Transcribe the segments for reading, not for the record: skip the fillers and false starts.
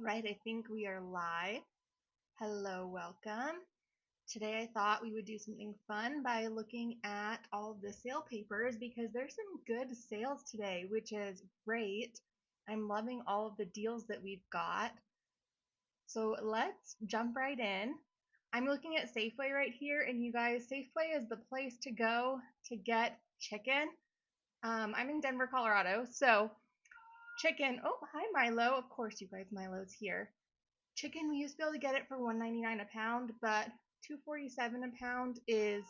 right, I think we are live. Hello, welcome. Today I thought we would do something fun by looking at all of the sale papers because there's some good sales today, which is great. I'm loving all of the deals that we've got. So let's jump right in. I'm looking at Safeway right here, and you guys, Safeway is the place to go to get chicken. I'm in Denver, Colorado, so chicken. Oh, hi Milo. Of course, you guys, Milo's here. Chicken, we used to be able to get it for $1.99 a pound, but $2.47 a pound is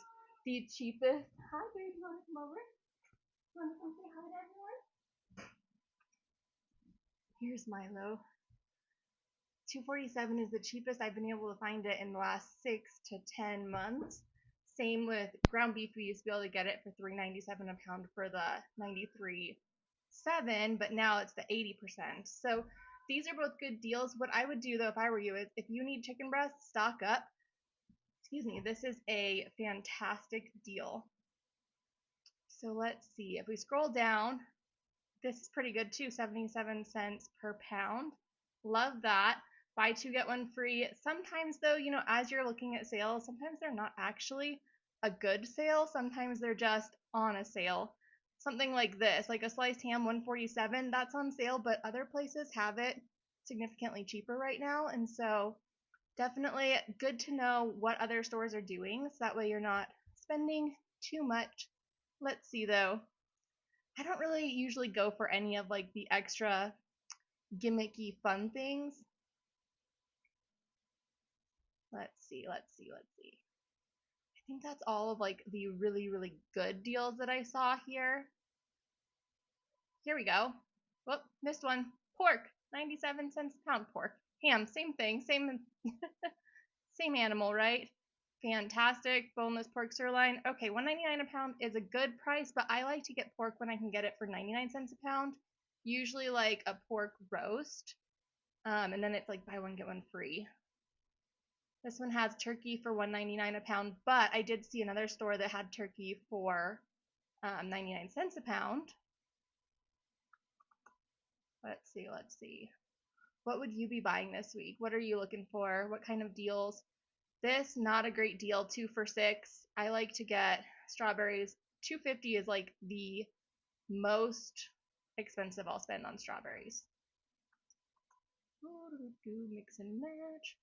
the cheapest. Hi, babe, you want to come over? You want to come say hi to everyone? Here's Milo. $2.47 is the cheapest I've been able to find it in the last 6 to 10 months. Same with ground beef. We used to be able to get it for $3.97 a pound for the 93.7, but now it's the 80%. So these are both good deals. What I would do though if I were you is if you need chicken breasts, stock up. Excuse me, this is a fantastic deal. So let's see, if we scroll down, this is pretty good too, 77 cents per pound. Love that. Buy two, get one free. Sometimes though, as you're looking at sales, sometimes they're not actually a good sale. Sometimes they're just on a sale. Something like this, like a sliced ham, $1.47, that's on sale, but other places have it significantly cheaper right now. And so definitely good to know what other stores are doing, so that way you're not spending too much. Let's see though. I don't really usually go for any of like the extra gimmicky fun things. Let's see. I think that's all of like the really, really good deals that I saw here. Here we go. Whoop, missed one. Pork, 97 cents a pound. Pork. Ham, same thing, same animal, right? Fantastic. Boneless pork sirloin. Okay, $1.99 a pound is a good price, but I like to get pork when I can get it for 99 cents a pound. Usually like a pork roast. And then it's like buy one, get one free. This one has turkey for $1.99 a pound, but I did see another store that had turkey for 99 cents a pound. Let's see. What would you be buying this week? What are you looking for? What kind of deals? This, not a great deal, 2 for $6. I like to get strawberries. $2.50 is like the most expensive I'll spend on strawberries. Mix and match.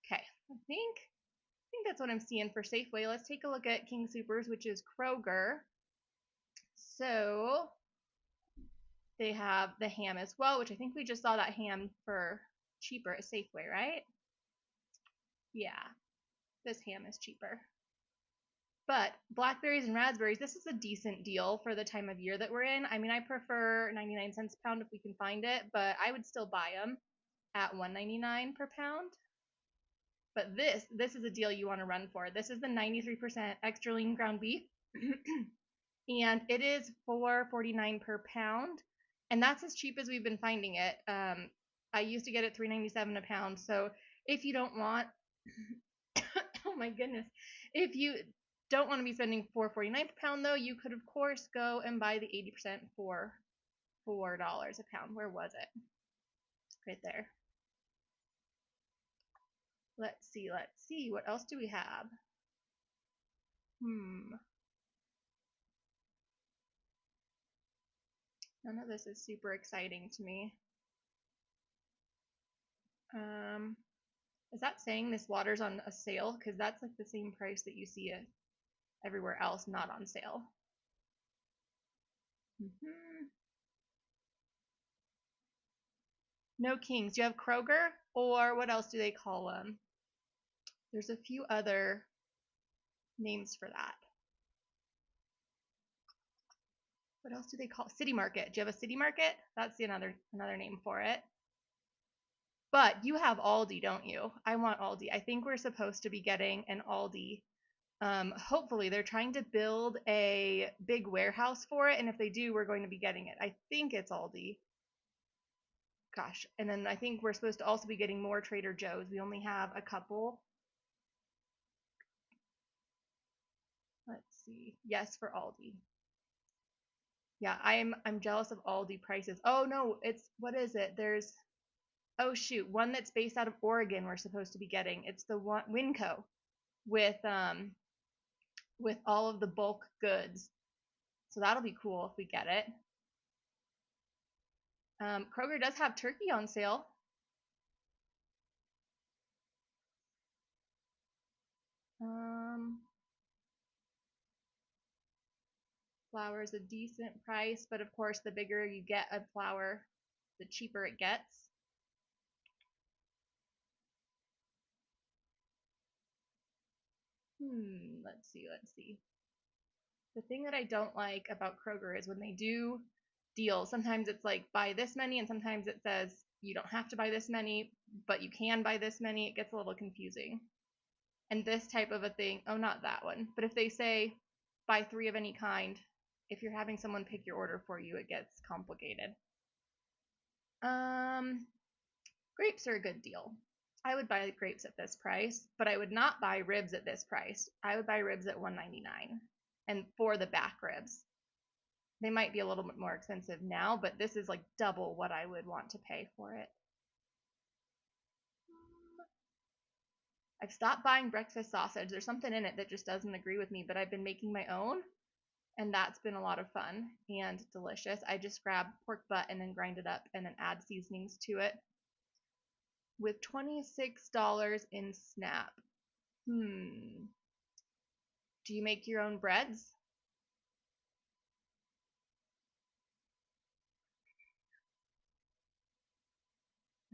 Okay, I think that's what I'm seeing for Safeway. Let's take a look at King Soopers, which is Kroger. So they have the ham as well, which I think we just saw that ham for cheaper at Safeway, right? Yeah, this ham is cheaper. But blackberries and raspberries, this is a decent deal for the time of year that we're in. I mean, I prefer 99 cents a pound if we can find it, but I would still buy them at $1.99 per pound. But this is a deal you want to run for. This is the 93% extra lean ground beef. And it is $4.49 per pound, and that's as cheap as we've been finding it. I used to get it $3.97 a pound. So if you don't want, oh my goodness, if you don't want to be spending $4.49 per pound though, you could of course go and buy the 80% for $4 a pound. Where was it? Right there. Let's see. What else do we have? None of this is super exciting to me. Is that saying this water's on a sale? Because that's like the same price that you see it everywhere else not on sale. No Kings. Do you have Kroger? Or what else do they call them? There's a few other names for that. What else do they call City Market? Do you have a City Market? That's another name for it. But you have Aldi, don't you? I want Aldi. I think we're supposed to be getting an Aldi. Hopefully, they're trying to build a big warehouse for it, and if they do, we're going to be getting it. I think it's Aldi. Gosh, and then I think we're supposed to also be getting more Trader Joe's. We only have a couple. Let's see. Yes, for Aldi. Yeah, I'm jealous of Aldi prices. Oh no, what is it? There's Oh shoot, one that's based out of Oregon we're supposed to be getting. It's the one Winco with all of the bulk goods. So that'll be cool if we get it. Kroger does have turkey on sale. Um, Flour is a decent price, but of course, the bigger you get a flour, the cheaper it gets. Let's see, let's see. The thing that I don't like about Kroger is when they do deals, sometimes it's like buy this many, and sometimes it says you don't have to buy this many, but you can buy this many. It gets a little confusing. And this type of a thing, oh, not that one, but if they say buy 3 of any kind, if you're having someone pick your order for you, it gets complicated. Um, Grapes are a good deal. I would buy grapes at this price, but I would not buy ribs at this price. I would buy ribs at $1.99, and for the back ribs. They might be a little bit more expensive now, but this is like double what I would want to pay for it. I've stopped buying breakfast sausage. There's something in it that just doesn't agree with me, but I've been making my own, and that's been a lot of fun and delicious. I just grab pork butt and then grind it up and then add seasonings to it with $26 in Snap. Do you make your own breads?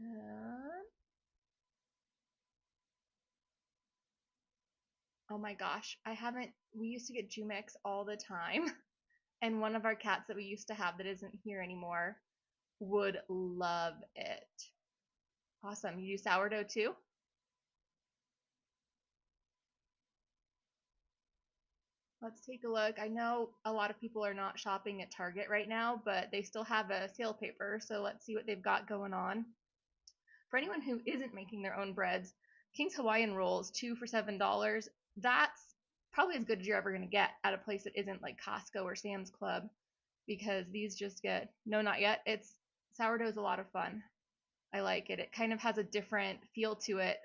Uh, oh my gosh, I haven't. We used to get Jumex all the time, and one of our cats that we used to have that isn't here anymore would love it. Awesome. You do sourdough too? Let's take a look. I know a lot of people are not shopping at Target right now, but they still have a sale paper, so let's see what they've got going on. For anyone who isn't making their own breads, King's Hawaiian rolls, 2 for $7. That's probably as good as you're ever going to get at a place that isn't like Costco or Sam's Club, because these just get, no, not yet. It's sourdough's a lot of fun. I like it. It kind of has a different feel to it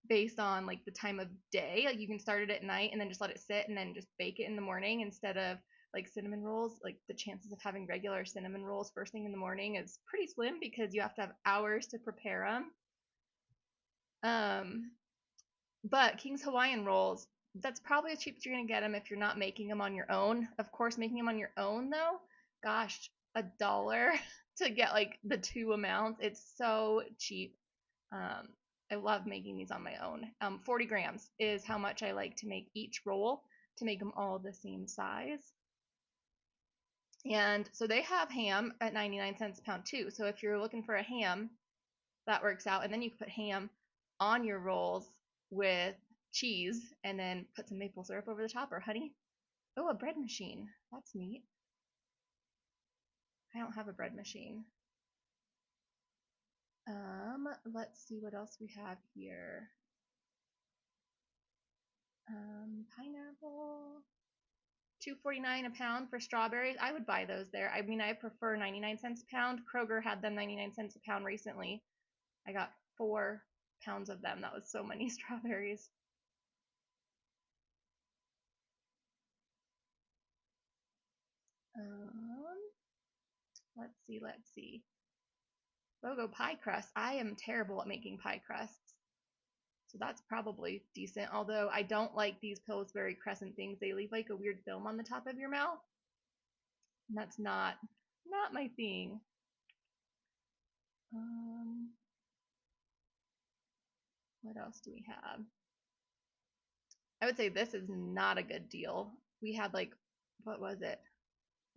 based on like the time of day. Like you can start it at night and then just let it sit and then just bake it in the morning instead of like cinnamon rolls. Like the chances of having regular cinnamon rolls first thing in the morning is pretty slim because you have to have hours to prepare them. But King's Hawaiian rolls, that's probably as cheap as you're gonna get them if you're not making them on your own. Of course, making them on your own though, gosh, $1 to get like the 2 amounts. It's so cheap. Um, I love making these on my own. 40 grams is how much I like to make each roll to make them all the same size. And so they have ham at 99 cents a pound too. So if you're looking for a ham, that works out. And then you can put ham on your rolls with cheese and then put some maple syrup over the top or honey. Oh, a bread machine. That's neat. I don't have a bread machine. Let's see what else we have here. Pineapple. $2.49 a pound for strawberries. I would buy those there. I mean, I prefer 99 cents a pound. Kroger had them 99 cents a pound recently. I got 4 pounds of them. That was so many strawberries. Let's see, let's see. Logo pie crust. I am terrible at making pie crusts. So that's probably decent. Although I don't like these Pillsbury crescent things. They leave like a weird film on the top of your mouth. And that's not my thing. What else do we have? I would say this is not a good deal. We had like, what was it?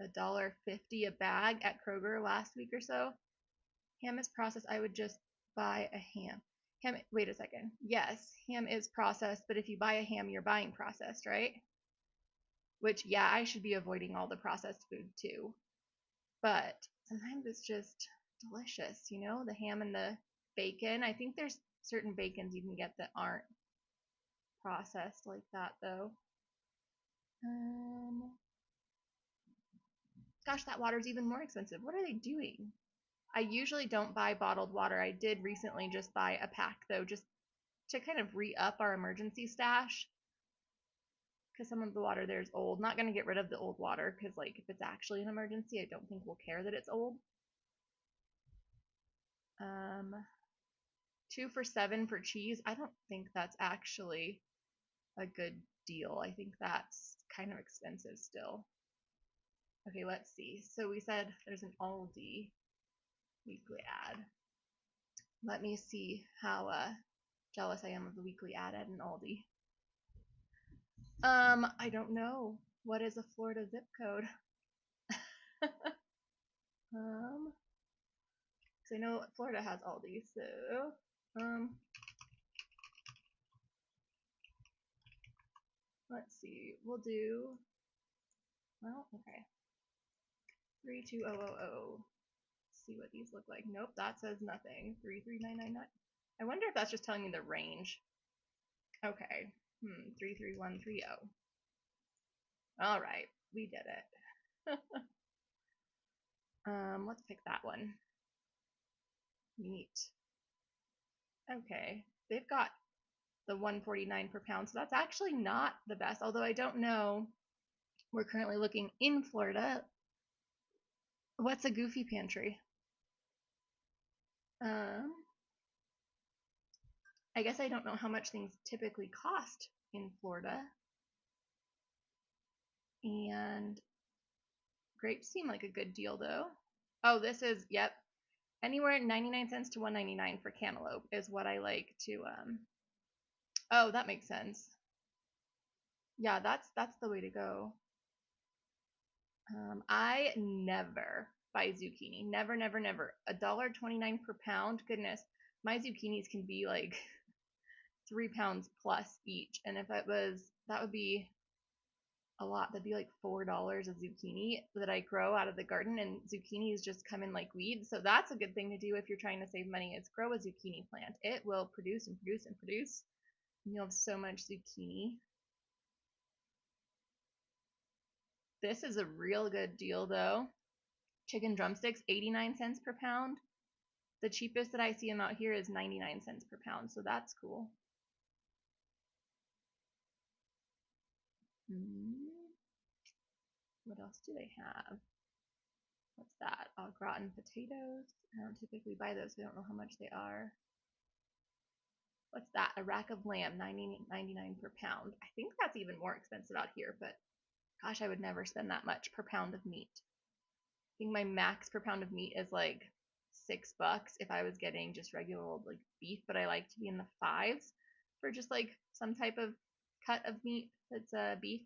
$1.50 a bag at Kroger last week or so. Ham is processed. I would just buy a ham. Ham, wait a second. Yes, ham is processed, but if you buy a ham, you're buying processed, right? Which, yeah, I should be avoiding all the processed food too. But sometimes it's just delicious, you know, the ham and the bacon. I think there's certain bacons you can get that aren't processed like that though. Gosh, that water's even more expensive. What are they doing? I usually don't buy bottled water. I did recently just buy a pack though, just to kind of re-up our emergency stash, because some of the water there is old. Not going to get rid of the old water, because like if it's actually an emergency, I don't think we'll care that it's old. 2 for $7 for cheese. I don't think that's actually a good deal. I think that's kind of expensive still. Okay, let's see. So we said there's an Aldi weekly ad. Let me see how jealous I am of the weekly ad at an Aldi. I don't know. What is a Florida zip code? Because I know Florida has Aldi, so let's see. We'll do, well, okay. 32000. See what these look like. Nope, that says nothing. 33999. I wonder if that's just telling me the range. Okay. 33130. All right, we did it. Let's pick that one. Neat. Okay, they've got the 149 per pound, so that's actually not the best. Although I don't know. We're currently looking in Florida. What's a goofy pantry? I guess I don't know how much things typically cost in Florida. And grapes seem like a good deal though. Oh, this is, yep, anywhere 99 cents to 1.99 for cantaloupe is what I like to oh, that makes sense. Yeah, that's the way to go. I never buy zucchini. Never, never, never. $1.29 per pound. Goodness, my zucchinis can be like 3 pounds plus each. And if it was, that would be a lot. That'd be like $4 a zucchini that I grow out of the garden, and zucchinis just come in like weeds. So that's a good thing to do if you're trying to save money, is grow a zucchini plant. It will produce and produce and produce. And you'll have so much zucchini. This is a real good deal though. Chicken drumsticks, 89 cents per pound. The cheapest that I see them out here is 99 cents per pound, so that's cool. What else do they have? What's that? Au gratin potatoes. I don't typically buy those, so I don't know how much they are. What's that? A rack of lamb, 99 per pound. I think that's even more expensive out here, but gosh, I would never spend that much per pound of meat. I think my max per pound of meat is like $6 if I was getting just regular old like beef, but I like to be in the fives for just like some type of cut of meat that's beef.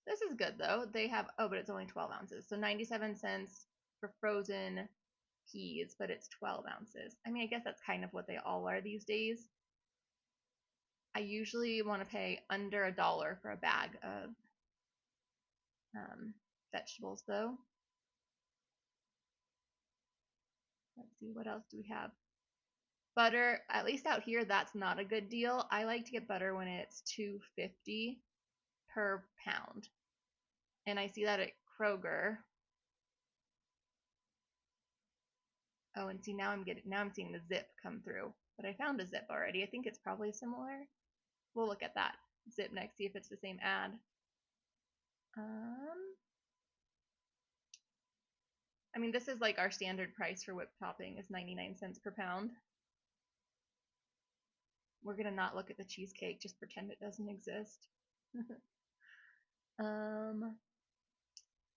This is good though. They have, oh, but it's only 12 ounces. So 97 cents for frozen peas, but it's 12 ounces. I mean, I guess that's kind of what they all are these days. I usually want to pay under $1 for a bag of vegetables though. Let's see, what else do we have? Butter, at least out here, that's not a good deal. I like to get butter when it's $2.50 per pound. And I see that at Kroger. Oh, and see, now I'm seeing the zip come through. But I found a zip already. I think it's probably similar. We'll look at that zip next, see if it's the same ad. I mean, this is like our standard price for whipped topping is 99 cents per pound. We're gonna not look at the cheesecake, just pretend it doesn't exist.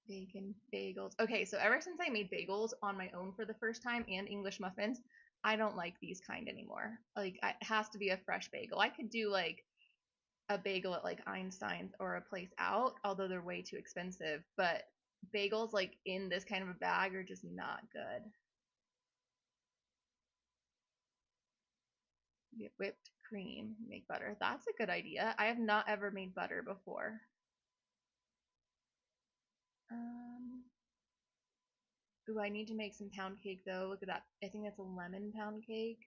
Bacon, bagels. Okay, so ever since I made bagels on my own for the first time and English muffins, I don't like these kind anymore. Like, it has to be a fresh bagel. I could do like a bagel at like Einstein's or a place out, although they're way too expensive, but bagels like in this kind of a bag are just not good. Get whipped cream, make butter. That's a good idea. I have not ever made butter before. Ooh, I need to make some pound cake though. Look at that. I think that's a lemon pound cake.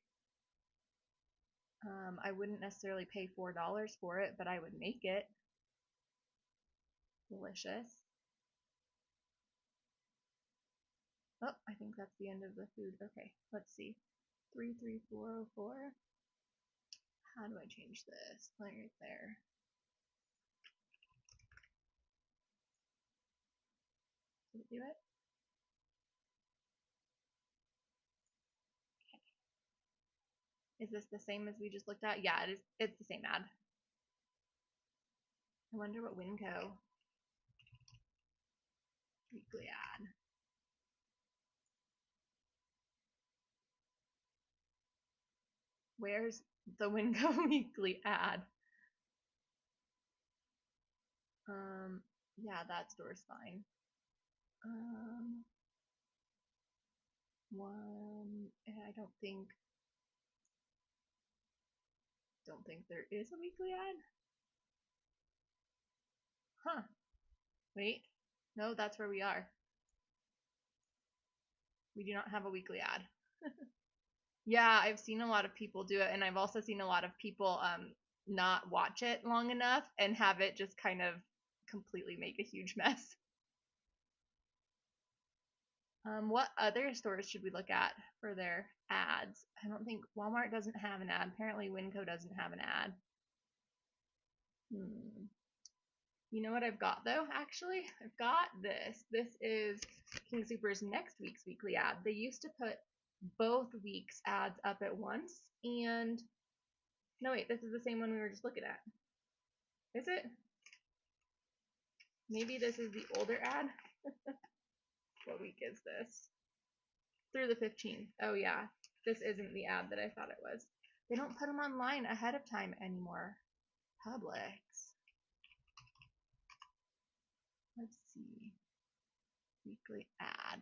I wouldn't necessarily pay $4 for it, but I would make it. Delicious. Oh, I think that's the end of the food. Okay, let's see. 33404. How do I change this? Right there. Did it do it? Is this the same as we just looked at? Yeah, it is. It's the same ad. I wonder what Winco weekly ad. Where's the Winco weekly ad? Yeah, that store's fine. One. I don't think there is a weekly ad. Huh. Wait. No, that's where we are. We do not have a weekly ad. Yeah, I've seen a lot of people do it, and I've also seen a lot of people not watch it long enough and have it just kind of completely make a huge mess. What other stores should we look at for their ads? I don't think Walmart doesn't have an ad. Apparently, Winco doesn't have an ad. Hmm. You know what I've got though? Actually, I've got this. This is King Soopers next week's weekly ad. They used to put both weeks' ads up at once, and no, wait, this is the same one we were just looking at. Is it? Maybe this is the older ad. What week is this? Through the 15th. Oh yeah, this isn't the ad that I thought it was. They don't put them online ahead of time anymore. Publix. Let's see. Weekly ad.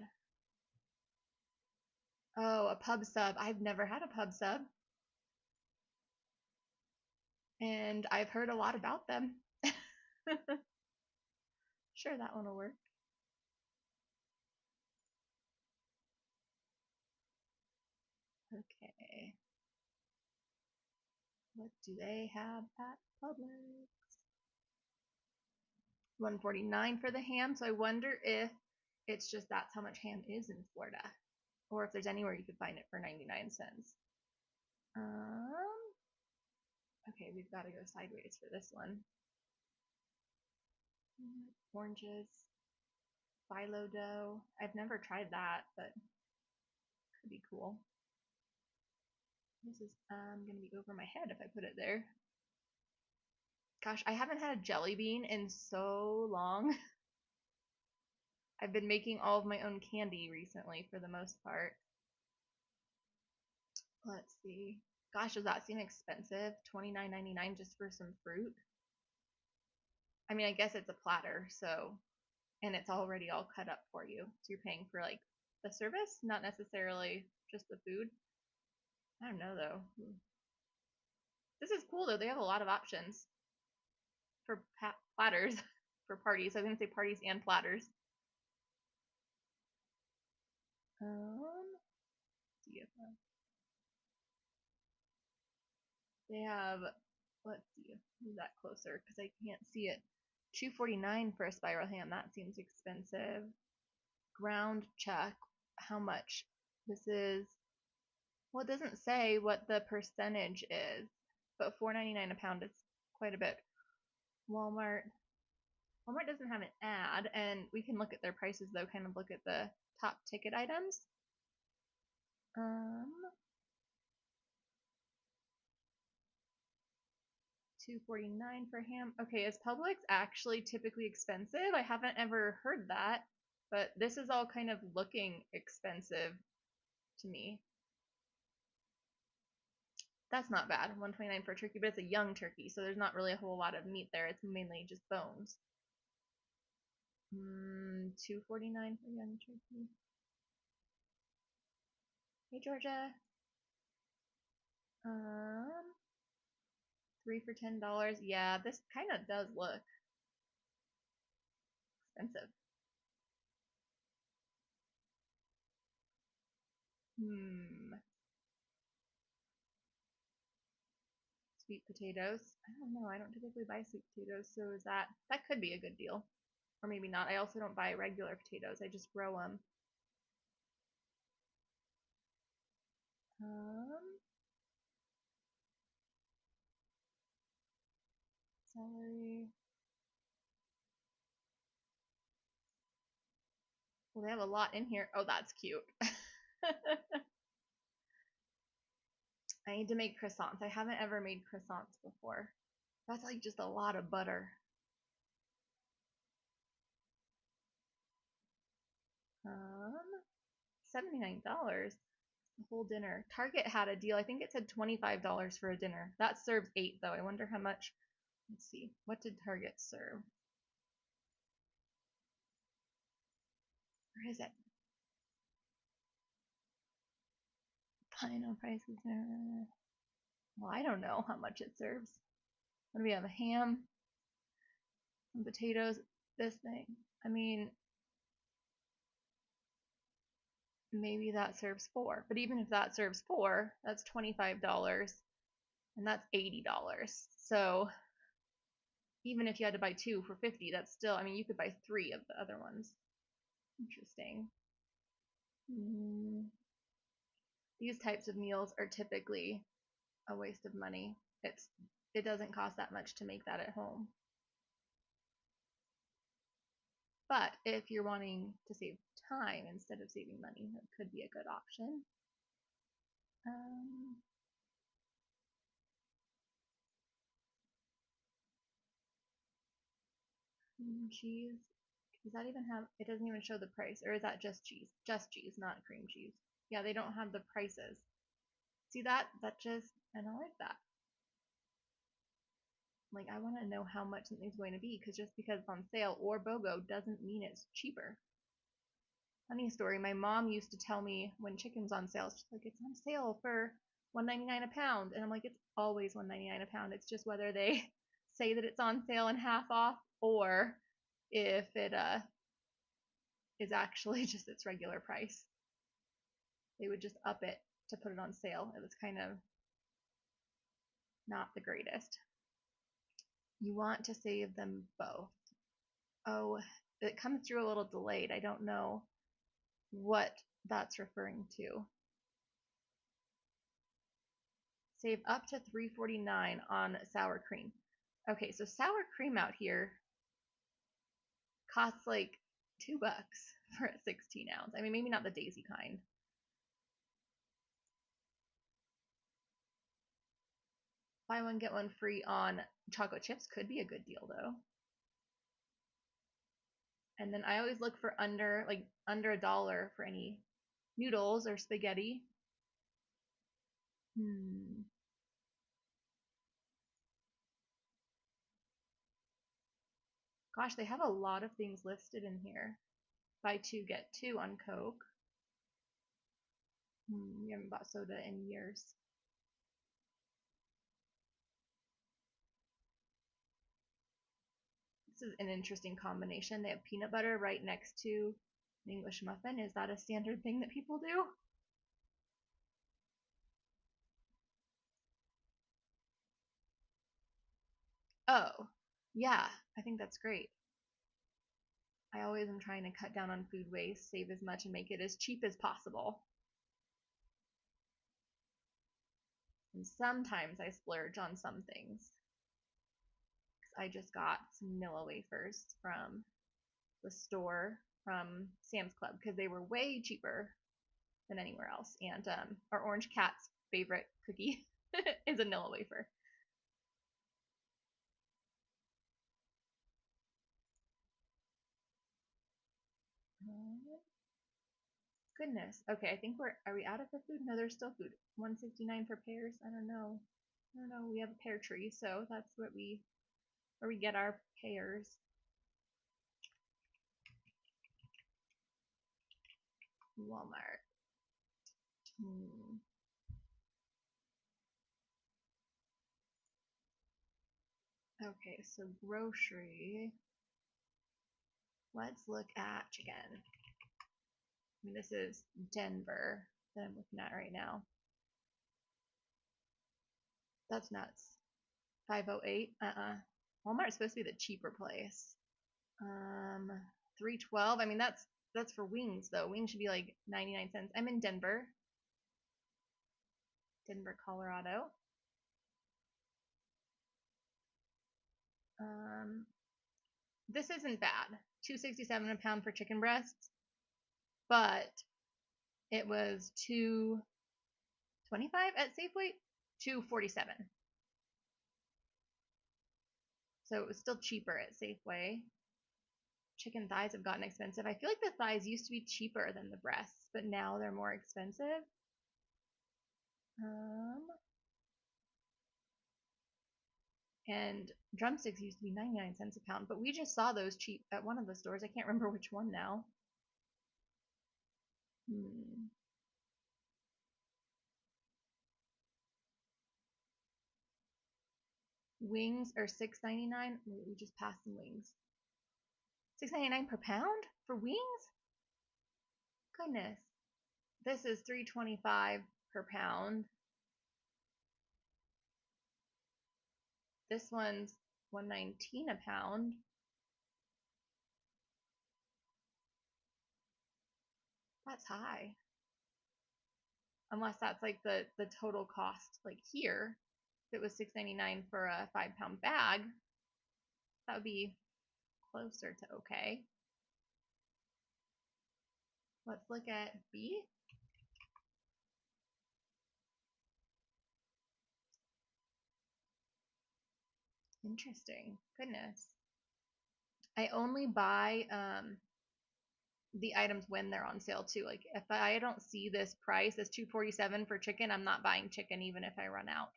Oh, a pub sub. I've never had a pub sub. And I've heard a lot about them. Sure, that one will work. Okay. What do they have at Publix? 149 for the ham. So I wonder if it's just that's how much ham is in Florida, or if there's anywhere you could find it for 99 cents. Okay, we've got to go sideways for this one. Oranges, phyllo dough. I've never tried that, but could be cool. This is gonna be over my head if I put it there. Gosh, I haven't had a jelly bean in so long. I've been making all of my own candy recently for the most part. Let's see. Gosh, does that seem expensive? $29.99 just for some fruit? I mean, I guess it's a platter, so, and it's already all cut up for you. So you're paying for like the service, not necessarily just the food. I don't know though. This is cool though. They have a lot of options for platters for parties. I was gonna say parties and platters. See if they have. Let's see. Move that closer because I can't see it. $2.49 for a spiral ham. That seems expensive. Ground chuck. How much? This is. Well, it doesn't say what the percentage is, but $4.99 a pound is quite a bit. Walmart. Walmart doesn't have an ad, and we can look at their prices though. Kind of look at the top ticket items. Um, 249 for ham. Okay, is Publix actually typically expensive? I haven't ever heard that, but this is all kind of looking expensive to me. That's not bad. 129 for a turkey, but it's a young turkey, so there's not really a whole lot of meat there. It's mainly just bones. 249 for young turkey. Hey Georgia. Um, 3 for $10. Yeah, this kind of does look expensive. Hmm. Sweet potatoes. I don't know. I don't typically buy sweet potatoes, so is that could be a good deal, or maybe not. I also don't buy regular potatoes. I just grow them. Celery. Well, they have a lot in here. Oh, that's cute. I need to make croissants. I haven't ever made croissants before. That's like just a lot of butter. Um, $79. A whole dinner. Target had a deal. I think it said $25 for a dinner. That serves 8 though. I wonder how much. Let's see. What did Target serve? Where is it? Final prices. Well, I don't know how much it serves. What do we have? A ham, some potatoes, this thing. I mean, maybe that serves 4. But even if that serves 4, that's $25 and that's $80. So even if you had to buy 2 for 50, that's still, I mean, you could buy 3 of the other ones. Interesting. These types of meals are typically a waste of money. It doesn't cost that much to make that at home. But if you're wanting to save time instead of saving money, that could be a good option. Cream cheese. Does that even have, it doesn't even show the price, or is that just cheese? Just cheese, not cream cheese. Yeah, they don't have the prices. See that? That just, I don't like that. Like, I want to know how much something's going to be, because just because it's on sale or BOGO doesn't mean it's cheaper. Funny story, my mom used to tell me when chicken's on sale, she's like, it's on sale for $1.99 a pound. And I'm like, it's always $1.99 a pound. It's just whether they say that it's on sale and half off, or if it is actually just its regular price. They would just up it to put it on sale. It was kind of not the greatest. You want to save them both. Oh, it comes through a little delayed. I don't know what that's referring to. Save up to $3.49 on sour cream. Okay, so sour cream out here costs like $2 for a 16 ounce. I mean, maybe not the daisy kind. Buy one, get one free on chocolate chips could be a good deal though. And then I always look for under $1 for any noodles or spaghetti. Gosh, they have a lot of things listed in here. Buy 2, get 2 on Coke. We haven't bought soda in years. This is an interesting combination. They have peanut butter right next to an English muffin. Is that a standard thing that people do? Oh, yeah, I think that's great. I always am trying to cut down on food waste, save as much, and make it as cheap as possible. And sometimes I splurge on some things. I just got some Nilla wafers from the store from Sam's Club because they were way cheaper than anywhere else. And our orange cat's favorite cookie is a Nilla wafer. Goodness. Okay, I think are we out of the food? No, there's still food. 169 for pears. I don't know. I don't know. We have a pear tree, so that's where we get our pears. Walmart. Okay, so grocery. Let's look at chicken. I mean, this is Denver that I'm looking at right now. That's nuts. 508. Walmart's supposed to be the cheaper place. 312. I mean, that's for wings though. Wings should be like 99 cents. I'm in Denver, Colorado. This isn't bad. $2.67 a pound for chicken breasts, but it was $2.25 at Safeway, $2.47. So it was still cheaper at Safeway. Chicken thighs have gotten expensive. I feel like the thighs used to be cheaper than the breasts, but now they're more expensive. And drumsticks used to be 99 cents a pound, but we just saw those cheap at one of the stores. I can't remember which one now. Wings are $6.99. We just passed some wings. $6.99 per pound for wings? Goodness. This is $3.25 per pound. This one's $1.19 a pound. That's high. Unless that's like the total cost. Like here, if it was $6.99 for a 5-pound bag, that would be closer to okay. Let's look at beef. Interesting. Goodness. I only buy the items when they're on sale too. Like if I don't see this price as $2.47 for chicken, I'm not buying chicken even if I run out.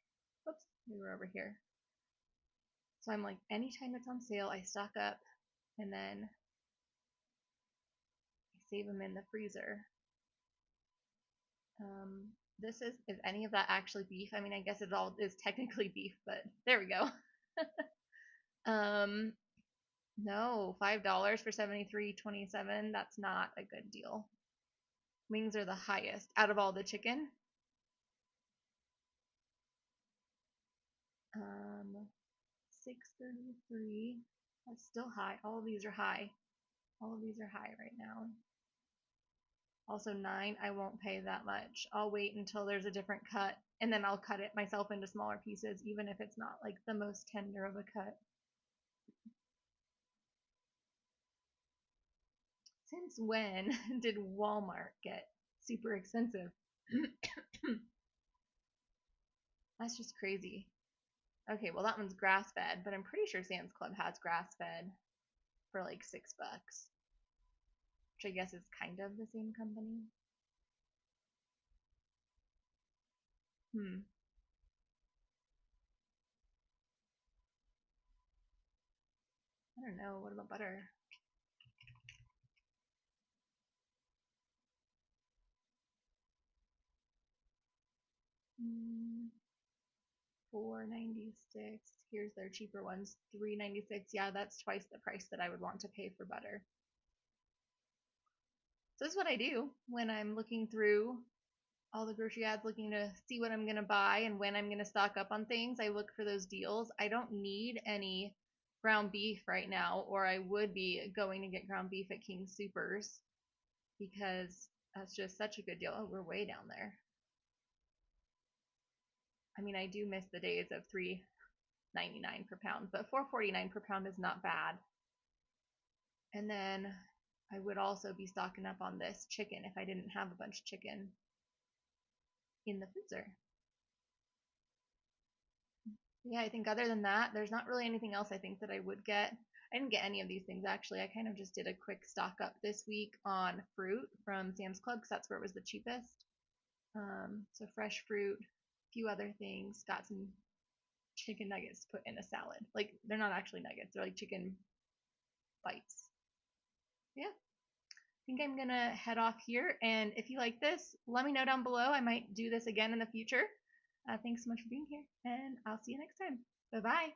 Whoops, we were over here. So I'm like, anytime it's on sale, I stock up and then I save them in the freezer. This is any of that actually beef? I mean, I guess it all is technically beef, but there we go. No, $5 for 73.27. That's not a good deal. Wings are the highest out of all the chicken. 633. That's still high. All of these are high. All of these are high right now. Also 9, I won't pay that much. I'll wait until there's a different cut, and then I'll cut it myself into smaller pieces, even if it's not like the most tender of a cut. Since when did Walmart get super expensive? That's just crazy. Okay, well that one's grass fed, but I'm pretty sure Sam's Club has grass fed for like $6, which I guess is kind of the same company. I don't know. What about butter? $4.96. Here's their cheaper ones. $3.96. Yeah, that's twice the price that I would want to pay for butter. So this is what I do when I'm looking through all the grocery ads, looking to see what I'm going to buy and when I'm going to stock up on things. I look for those deals. I don't need any ground beef right now, or I would be going to get ground beef at King Soopers because that's just such a good deal. Oh, we're way down there. I mean, I do miss the days of $3.99 per pound, but $4.49 per pound is not bad. And then I would also be stocking up on this chicken if I didn't have a bunch of chicken in the freezer. Yeah, I think other than that, there's not really anything else I think that I would get. I didn't get any of these things actually. I kind of just did a quick stock up this week on fruit from Sam's Club because that's where it was the cheapest. So fresh fruit, a few other things. Got some chicken nuggets to put in a salad. Like they're not actually nuggets; they're like chicken bites. Yeah, I think I'm gonna head off here. And if you like this, let me know down below. I might do this again in the future. Thanks so much for being here, and I'll see you next time. Bye bye.